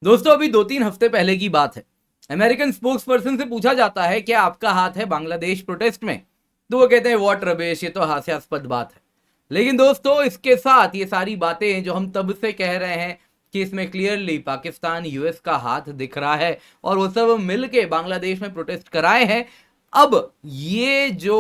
दोस्तों अभी 2-3 हफ्ते पहले की बात है। अमेरिकन स्पोक्स पर्सन से पूछा जाता है क्या आपका हाथ है बांग्लादेश प्रोटेस्ट में, तो वो कहते हैं व्हाट रबेश, ये तो हास्यास्पद बात है। लेकिन दोस्तों इसके साथ ये सारी बातें जो हम तब से कह रहे हैं कि इसमें क्लियरली पाकिस्तान यूएस का हाथ दिख रहा है और वो सब मिलके बांग्लादेश में प्रोटेस्ट कराए हैं। अब ये जो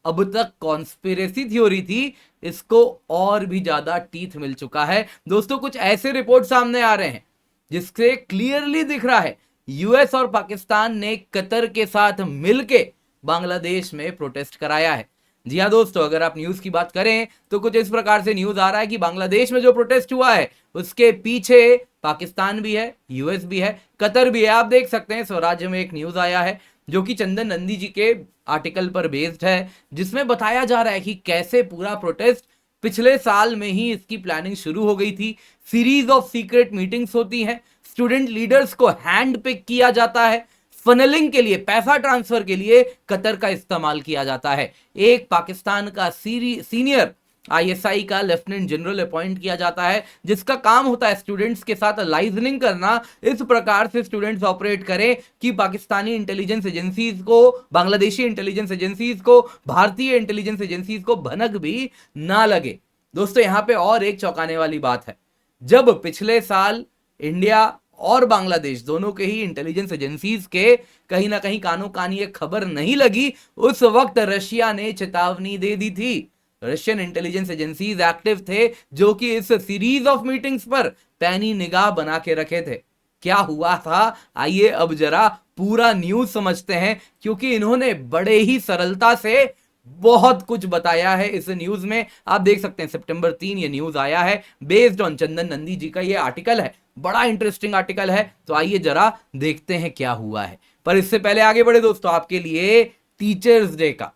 अब तक कॉन्स्पिरेसी थ्योरी थी, इसको और भी ज्यादा टीथ मिल चुका है। दोस्तों कुछ ऐसे रिपोर्ट सामने आ रहे हैं जिससे क्लियरली दिख रहा है यूएस और पाकिस्तान ने कतर के साथ मिलके बांग्लादेश में प्रोटेस्ट कराया है। जी हाँ दोस्तों, अगर आप न्यूज की बात करें तो कुछ इस प्रकार से न्यूज आ रहा है कि बांग्लादेश में जो प्रोटेस्ट हुआ है उसके पीछे पाकिस्तान भी है, यूएस भी है, कतर भी है। आप देख सकते हैं स्वराज्य में एक न्यूज आया है जो कि चंदन नंदी जी के आर्टिकल पर बेस्ड है, जिसमें बताया जा रहा है कि कैसे पूरा प्रोटेस्ट पिछले साल में ही इसकी प्लानिंग शुरू हो गई थी। सीरीज ऑफ सीक्रेट मीटिंग्स होती हैं, स्टूडेंट लीडर्स को हैंड पिक किया जाता है, फनलिंग के लिए, पैसा ट्रांसफर के लिए कतर का इस्तेमाल किया जाता है। एक पाकिस्तान का सीनियर आईएसआई का लेफ्टिनेंट जनरल अपॉइंट किया जाता है जिसका काम होता है स्टूडेंट्स के साथ लाइजनिंग करना, इस प्रकार से स्टूडेंट्स ऑपरेट करें कि पाकिस्तानी इंटेलिजेंस एजेंसीज को, बांग्लादेशी इंटेलिजेंस एजेंसीज को, भारतीय इंटेलिजेंस एजेंसीज को भनक भी ना लगे। दोस्तों यहां पे और एक चौंकाने वाली बात है, जब पिछले साल इंडिया और बांग्लादेश दोनों के ही इंटेलिजेंस एजेंसीज के कहीं ना कहीं कानों कानी एक खबर नहीं लगी, उस वक्त रशिया ने चेतावनी दे दी थी। रशियन इंटेलिजेंस एजेंसीज एक्टिव थे जो कि इस सीरीज ऑफ मीटिंग्स पर पैनी निगाह बना के रखे थे। क्या हुआ था, आइए अब जरा पूरा न्यूज समझते हैं, क्योंकि इन्होंने बड़े ही सरलता से बहुत कुछ बताया है इस न्यूज में। आप देख सकते हैं सितंबर 3 ये न्यूज आया है, बेस्ड ऑन चंदन नंदी जी का ये आर्टिकल है। बड़ा इंटरेस्टिंग आर्टिकल है, तो आइए जरा देखते हैं क्या हुआ है। पर इससे पहले आगे बढ़े दोस्तों, आपके लिए टीचर्स डे का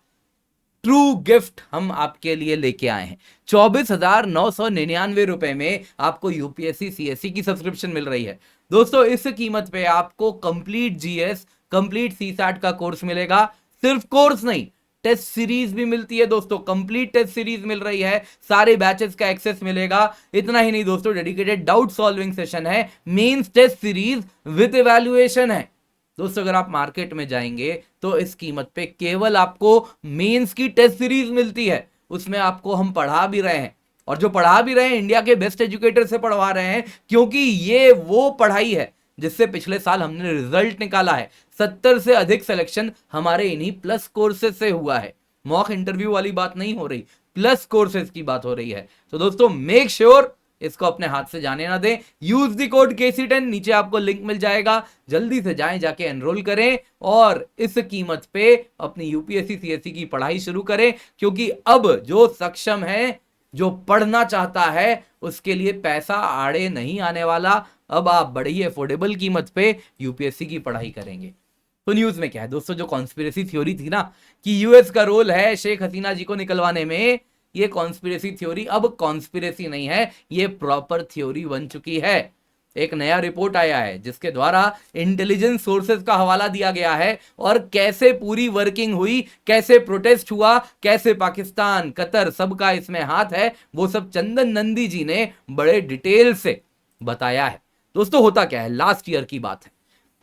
ट्रू गिफ्ट हम आपके लिए लेके आए हैं। 24,999 रुपए में आपको यूपीएससी सीएससी की सब्सक्रिप्शन मिल रही है। दोस्तों इस कीमत पे आपको कंप्लीट जीएस, कंप्लीट सीसैट का कोर्स मिलेगा। सिर्फ कोर्स नहीं, टेस्ट सीरीज भी मिलती है दोस्तों, कंप्लीट टेस्ट सीरीज मिल रही है, सारे बैचेस का एक्सेस मिलेगा। इतना ही नहीं दोस्तों, डेडिकेटेड डाउट सॉल्विंग सेशन है, mains test series with evaluation है। दोस्तों अगर आप मार्केट में जाएंगे तो इस कीमत पे केवल आपको मेंस की टेस्ट सीरीज मिलती है, उसमें आपको हम पढ़ा भी रहे हैं, और जो पढ़ा भी रहे हैं इंडिया के बेस्ट एजुकेटर से पढ़वा रहे हैं, क्योंकि ये वो पढ़ाई है जिससे पिछले साल हमने रिजल्ट निकाला है। 70 से अधिक सिलेक्शन हमारे इन्हीं प्लस कोर्सेज से हुआ है। मॉक इंटरव्यू वाली बात नहीं हो रही, प्लस कोर्सेज की बात हो रही है। तो दोस्तों मेक श्योर इसको अपने हाथ से जाने ना दें। यूज द कोड KC10, नीचे आपको लिंक मिल जाएगा, जल्दी से जाएं, जाके एनरोल करें और इस कीमत पे अपनी यूपीएससी सीएससी की पढ़ाई शुरू करें, क्योंकि अब जो सक्षम है, जो पढ़ना चाहता है, उसके लिए पैसा आड़े नहीं आने वाला। अब आप बड़ी अफोर्डेबल कीमत पे यूपीएससी की पढ़ाई करेंगे। तो न्यूज में क्या है दोस्तों, जो कॉन्स्पिरेसी थ्योरी थी ना कि यूएस का रोल है शेख हसीना जी को निकलवाने में, ये कॉन्स्पिरेसी थ्योरी अब कॉन्स्पिरेसी नहीं है, ये प्रॉपर थ्योरी बन चुकी है। एक नया रिपोर्ट आया है जिसके द्वारा इंटेलिजेंस सोर्सेज का हवाला दिया गया है और कैसे पूरी वर्किंग हुई, कैसे प्रोटेस्ट हुआ, कैसे पाकिस्तान, कतर सबका इसमें हाथ है, वो सब चंदन नंदी जी ने बड़े डिटेल से बताया है। दोस्तों होता क्या है, लास्ट ईयर की बात है,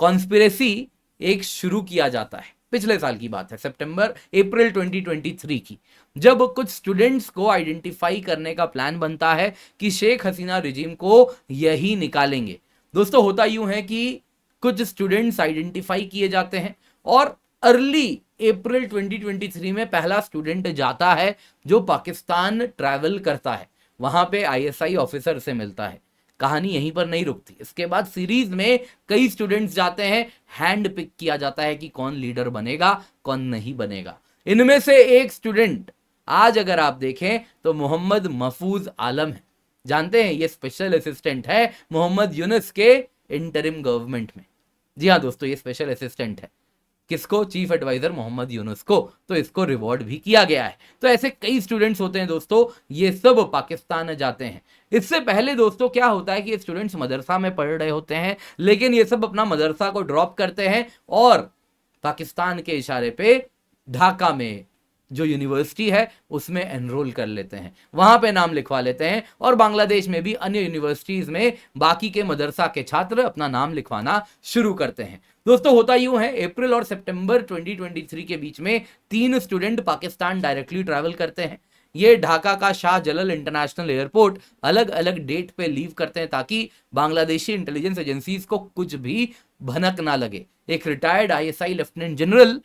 कॉन्स्पिरेसी एक शुरू किया जाता है, पिछले साल की बात है, अप्रैल 2023 की, जब कुछ स्टूडेंट्स को आइडेंटिफाई करने का प्लान बनता है कि शेख हसीना रिजीम को यही निकालेंगे। दोस्तों होता यूं है कि कुछ स्टूडेंट्स आइडेंटिफाई किए जाते हैं और अर्ली अप्रैल 2023 में पहला स्टूडेंट जाता है जो पाकिस्तान ट्रैवल करता है, वहां पे आईएसआई ऑफिसर से मिलता है। कहानी यहीं पर नहीं रुकती, इसके बाद सीरीज में कई स्टूडेंट्स जाते हैं, हैंड पिक किया जाता है कि कौन लीडर बनेगा, कौन नहीं बनेगा। इनमें से एक स्टूडेंट आज अगर आप देखें तो मोहम्मद महफूज आलम है। जानते हैं ये स्पेशल असिस्टेंट है मोहम्मद यूनुस के इंटरिम गवर्नमेंट में। जी हाँ दोस्तों, ये स्पेशल असिस्टेंट है किसको, चीफ एडवाइजर मोहम्मद यूनुस को, तो इसको रिवॉर्ड भी किया गया है। तो ऐसे कई स्टूडेंट्स होते हैं दोस्तों, ये सब पाकिस्तान जाते हैं। इससे पहले दोस्तों क्या होता है कि स्टूडेंट्स मदरसा में पढ़ रहे होते हैं, लेकिन ये सब अपना मदरसा को ड्रॉप करते हैं और पाकिस्तान के इशारे पे ढाका में, जो यूनिवर्सिटी है उसमें एनरोल कर लेते हैं, वहां पे नाम लिखवा लेते हैं, और बांग्लादेश में भी अन्य यूनिवर्सिटीज में बाकी के मदरसा के छात्र अपना नाम लिखवाना शुरू करते हैं। दोस्तों होता यूं है, अप्रैल और सितंबर 2023 के बीच में 3 स्टूडेंट पाकिस्तान डायरेक्टली ट्रैवल करते हैं। ये ढाका का शाह जलाल इंटरनेशनल एयरपोर्ट अलग अलग डेट पे लीव करते हैं ताकि बांग्लादेशी इंटेलिजेंस एजेंसीज को कुछ भी भनक ना लगे। एक रिटायर्ड आईएसआई लेफ्टिनेंट जनरल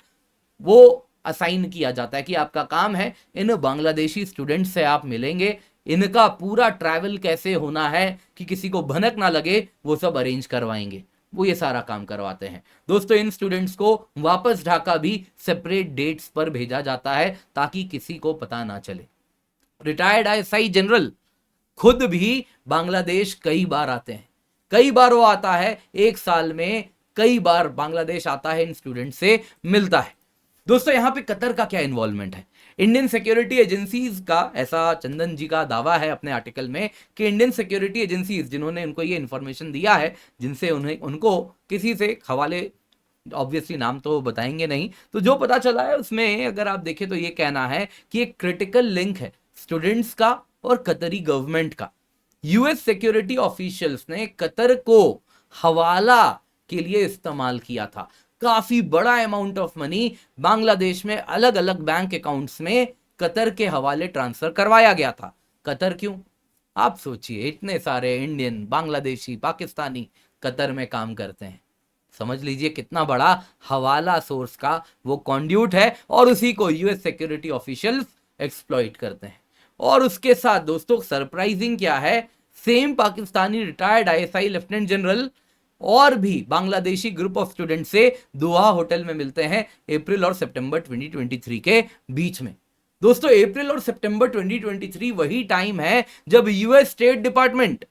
वो असाइन किया जाता है कि आपका काम है इन बांग्लादेशी स्टूडेंट से आप मिलेंगे, इनका पूरा ट्रैवल कैसे होना है कि किसी को भनक ना लगे वो सब अरेंज करवाएंगे, वो ये सारा काम करवाते हैं। दोस्तों इन स्टूडेंट्स को वापस ढाका भी सेपरेट डेट्स पर भेजा जाता है ताकि किसी को पता ना चले। रिटायर्ड आईएसआई जनरल खुद भी बांग्लादेश कई बार आते हैं, कई बार वो आता है, एक साल में कई बार बांग्लादेश आता है, इन स्टूडेंट से मिलता है। दोस्तों यहां पे कतर का क्या इन्वॉल्वमेंट है? इंडियन सिक्योरिटी एजेंसीज का, ऐसा चंदन जी का दावा है अपने आर्टिकल में कि इंडियन सिक्योरिटी एजेंसीज जिन्होंने उनको ये इंफॉर्मेशन दिया है, जिनसे उनको किसी से हवाले, ऑब्वियसली नाम तो बताएंगे नहीं, तो जो पता चला है उसमें अगर आप देखें तो ये कहना है कि एक क्रिटिकल लिंक है स्टूडेंट्स का और कतरी गवर्नमेंट का। यूएस सिक्योरिटी ऑफिशियल्स ने कतर को हवाला के लिए इस्तेमाल किया था। काफी बड़ा अमाउंट ऑफ मनी बांग्लादेश में अलग अलग बैंक अकाउंट्स में कतर के हवाले ट्रांसफर करवाया गया था। कतर क्यों? आप सोचिए, इतने सारे इंडियन, बांग्लादेशी, पाकिस्तानी कतर में काम करते हैं, समझ लीजिए कितना बड़ा हवाला सोर्स का वो कॉन्ड्यूट है, और उसी को यूएस सिक्योरिटी ऑफिशियल्स एक्सप्लॉइट करते हैं। और उसके साथ दोस्तों सरप्राइजिंग क्या है, same Pakistani retired ISI lieutenant general और भी बांग्लादेशी ग्रुप ऑफ स्टूडेंट से दोहा होटल में मिलते हैं अप्रैल और सितंबर 2023 के बीच में। दोस्तों अप्रैल और सितंबर 2023 वही टाइम है जब यूएस स्टेट डिपार्टमेंट,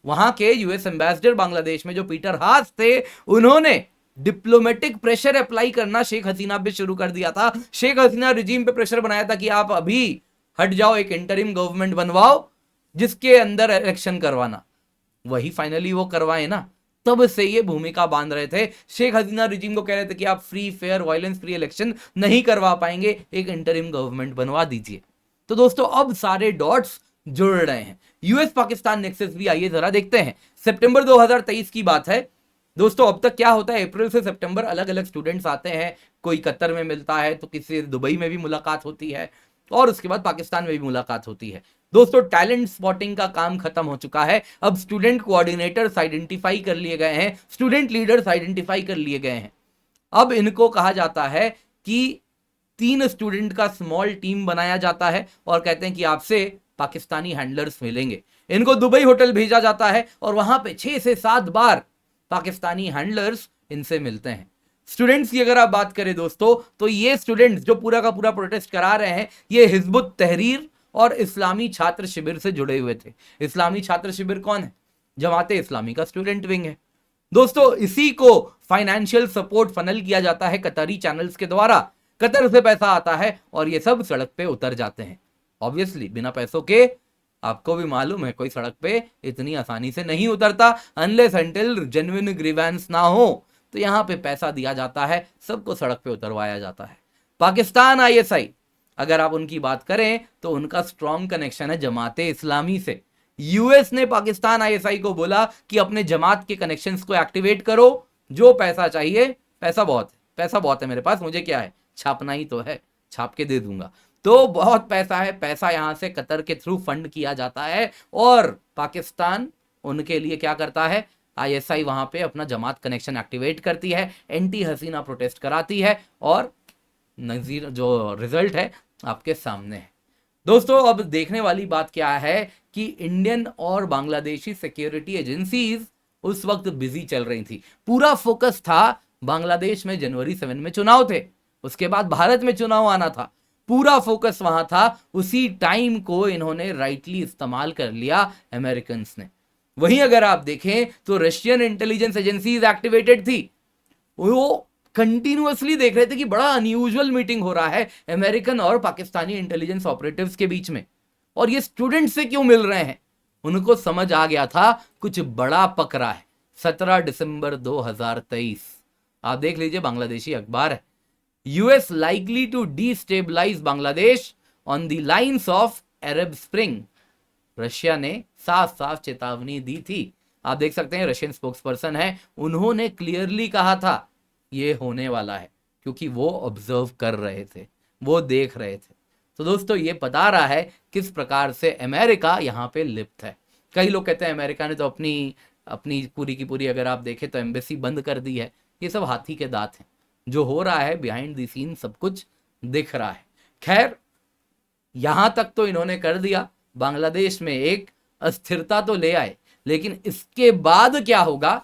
वहां के यूएस एम्बेसडर बांग्लादेश में जो पीटर हास थे, उन्होंने डिप्लोमेटिक प्रेशर अप्लाई करना शेख हसीना पे शुरू कर दिया था। शेख हसीना रिजीम पे प्रेशर बनाया था कि आप अभी हट जाओ, एक इंटरिम गवर्नमेंट बनवाओ जिसके अंदर इलेक्शन करवाना। वही फाइनली वो करवाए ना, तब से ये भूमिका बांध रहे थे। शेख हसीना रिजीम को कह रहे थे कि आप free, fair, violence free election नहीं करवा पाएंगे, एक इंटरिम गवर्नमेंट बनवा दीजिए। तो दोस्तों अब सारे डॉट्स जुड़ रहे हैं। यूएस पाकिस्तान नेक्सस भी आइए जरा देखते हैं। सितंबर 2023 की बात है दोस्तों। अब तक क्या होता है, अप्रैल से सितंबर अलग अलग स्टूडेंट्स आते हैं, कोई कतर में मिलता है तो किसी दुबई में भी मुलाकात होती है, और उसके बाद पाकिस्तान में भी मुलाकात होती है। दोस्तों टैलेंट स्पॉटिंग का काम खत्म हो चुका है। अब स्टूडेंट कोऑर्डिनेटर्स आइडेंटिफाई कर लिए गए हैं, स्टूडेंट लीडर्स आइडेंटिफाई कर लिए गए हैं। अब इनको कहा जाता है कि 3 स्टूडेंट का स्मॉल टीम बनाया जाता है और कहते हैं कि आपसे पाकिस्तानी हैंडलर्स मिलेंगे। इनको दुबई होटल भेजा जाता है और वहां पे 6 से 7 बार पाकिस्तानी हैंडलर्स इनसे मिलते हैं। स्टूडेंट्स की अगर आप बात करें दोस्तों, तो ये स्टूडेंट्स जो पूरा का पूरा प्रोटेस्ट करा रहे हैं, ये हिजबुत तहरीर और इस्लामी छात्र शिविर से जुड़े हुए थे। इस्लामी छात्र शिविर कौन है? जमाते इस्लामी का स्टूडेंट विंग है। दोस्तों इसी को फाइनेंशियल सपोर्ट फनल किया जाता है कतरी चैनल्स के द्वारा। कतर से पैसा आता है और ये सब सड़क पे उतर जाते हैं। ऑब्वियसली बिना पैसों के, आपको भी मालूम है, कोई सड़क पे इतनी आसानी से नहीं उतरता अनलेस अनटिल जेन्युइन ग्रीवेंस ना हो। तो यहां पे पैसा दिया जाता है, सबको सड़क पे उतरवाया जाता है। पाकिस्तान आईएसआई अगर आप उनकी बात करें तो उनका स्ट्रॉन्ग कनेक्शन है जमाते इस्लामी से। यूएस ने पाकिस्तान आईएसआई को बोला कि अपने जमात के कनेक्शंस को एक्टिवेट करो, जो पैसा चाहिए, पैसा बहुत है मेरे पास, मुझे क्या है, छापना ही तो है, छाप के दे दूंगा। तो बहुत पैसा है, पैसा यहां से कतर के थ्रू फंड किया जाता है और पाकिस्तान उनके लिए क्या करता है, आईएसआई वहां पे अपना जमात कनेक्शन एक्टिवेट करती है, एंटी हसीना प्रोटेस्ट कराती है और नजीर जो रिजल्ट है आपके सामने है। दोस्तों अब देखने वाली बात क्या है कि इंडियन और बांग्लादेशी सिक्योरिटी एजेंसीज उस वक्त बिजी चल रही थी। पूरा फोकस था बांग्लादेश में जनवरी 7 में चुनाव थे, उसके बाद भारत में चुनाव आना था, पूरा फोकस वहां था। उसी टाइम को इन्होंने राइटली इस्तेमाल कर लिया अमेरिकन्स ने। वहीं अगर आप देखें तो रशियन इंटेलिजेंस एजेंसीज एक्टिवेटेड थी, वो कंटिन्यूअसली देख रहे थे कि बड़ा अनयूजुअल मीटिंग हो रहा है अमेरिकन और पाकिस्तानी इंटेलिजेंस ऑपरेटिव्स के बीच में, और ये स्टूडेंट से क्यों मिल रहे हैं। उनको समझ आ गया था कुछ बड़ा पक रहा है। 17 दिसंबर 2023 आप देख लीजिए, बांग्लादेशी अखबार है, US likely to destabilise Bangladesh on the lines of Arab Spring. Russia ने साफ साफ चेतावनी दी थी। आप देख सकते हैं रशियन स्पोक्सपर्सन है, उन्होंने क्लियरली कहा था ये होने वाला है, क्योंकि वो ऑब्जर्व कर रहे थे, वो देख रहे थे। तो दोस्तों ये बता रहा है किस प्रकार से अमेरिका यहाँ पे लिप्त है। कई लोग कहते हैं अमेरिका ने तो अपनी अपनी पूरी की पूरी अगर आप देखें तो एम्बेसी बंद कर दी है। ये सब हाथी के दांत हैं, जो हो रहा है बिहाइंड द सीन सब कुछ दिख रहा है। खैर यहां तक तो इन्होंने कर दिया, बांग्लादेश में एक अस्थिरता तो ले आए, लेकिन इसके बाद क्या होगा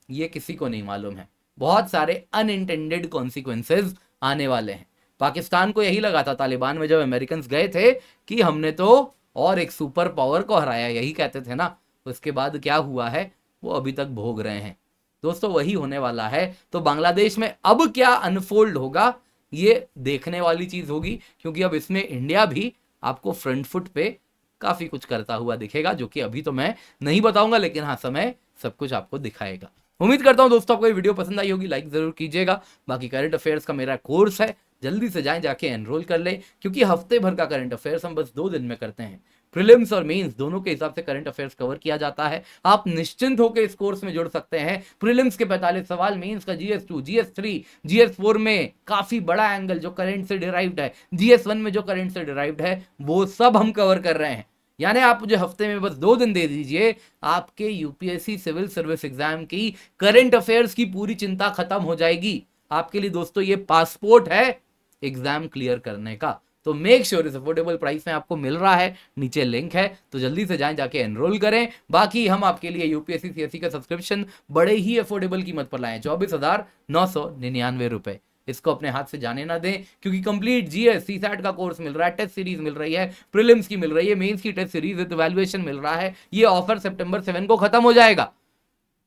ये किसी को नहीं मालूम है। बहुत सारे अनइंटेंडेड कॉन्सिक्वेंसेज आने वाले हैं। पाकिस्तान को यही लगा था तालिबान में जब अमेरिकन गए थे कि हमने तो और एक सुपर पावर को हराया, यही कहते थे ना। उसके बाद क्या हुआ है वो अभी तक भोग रहे हैं। दोस्तों वही होने वाला है। तो बांग्लादेश में अब क्या अनफोल्ड होगा ये देखने वाली चीज होगी, क्योंकि अब इसमें इंडिया भी आपको फ्रंट फुट पे काफी कुछ करता हुआ दिखेगा, जो कि अभी तो मैं नहीं बताऊंगा, लेकिन हाँ समय सब कुछ आपको दिखाएगा। उम्मीद करता हूं दोस्तों आपको ये वीडियो पसंद आई होगी, लाइक जरूर कीजिएगा। बाकी करंट अफेयर्स का मेरा कोर्स है, जल्दी से जाके एनरोल कर ले, क्योंकि हफ्ते भर का करंट अफेयर्स हम बस 2 दिन में करते हैं। प्रीलिम्स और मेंस दोनों के हिसाब से करंट अफेयर्स कवर किया जाता है। आप निश्चिंत होकर इस कोर्स में जुड़ सकते हैं। प्रीलिम्स के 45 सवाल, मेंस का GS2, GS3, GS4 में काफी बड़ा एंगल जो करंट से डिराइव्ड है, GS1 में जो करंट से डिराइव्ड है, वो सब हम कवर कर रहे हैं। यानी आप मुझे हफ्ते में बस 2 दिन दे दीजिए, आपके यूपीएससी सिविल सर्विस एग्जाम की करंट अफेयर्स की पूरी चिंता खत्म हो जाएगी। आपके लिए दोस्तों ये पासपोर्ट है एग्जाम क्लियर करने का। तो मेक श्योर इस अफोर्डेबल प्राइस में आपको मिल रहा है, नीचे लिंक है, तो जल्दी से जाके एनरोल करें। बाकी हम आपके लिए यूपीएससी सीएससी का सब्सक्रिप्शन बड़े ही अफोर्डेबल कीमत पर लाए, 24,999 रुपए। इसको अपने हाथ से जाने ना दें, क्योंकि कंप्लीट जीएस सीसैट का कोर्स मिल रहा है, टेस्ट सीरीज मिल रही है, प्रीलिम्स की मिल रही है, मेंस की टेस्ट सीरीज विद इवैल्यूएशन मिल रहा है। ये ऑफर सितंबर 7 को खत्म हो जाएगा,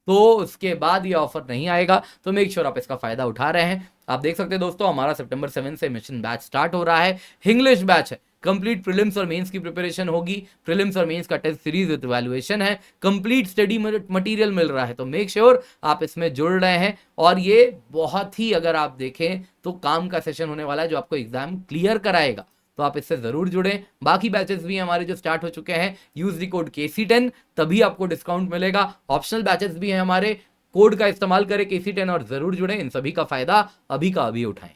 तो उसके बाद ये ऑफर नहीं आएगा। तो मेक श्योर आप इसका फायदा उठा रहे हैं। आप देख सकते हैं दोस्तों हमारा सितंबर 7 से मिशन बैच स्टार्ट हो रहा है। इंग्लिश बैच है, कंप्लीट प्रीलिम्स और मेंस की प्रिपरेशन होगी। प्रीलिम्स और मेंस का टेस्ट सीरीज विद इवैल्यूएशन है, कंप्लीट स्टडी मटेरियल मिल रहा है। तो मेक श्योर आप इसमें जुड़ रहे हैं। और ये बहुत ही अगर आप देखें तो काम का सेशन होने वाला है, जो आपको एग्जाम क्लियर कराएगा। तो आप इससे जरूर जुड़ें। बाकी बैचेस भी हमारे जो स्टार्ट हो चुके हैं, यूज द कोड KC10 तभी आपको डिस्काउंट मिलेगा। ऑप्शनल बैचेस भी हैं हमारे, कोड का इस्तेमाल करें KC10 और जरूर जुड़ें। इन सभी का फायदा अभी का अभी उठाएं।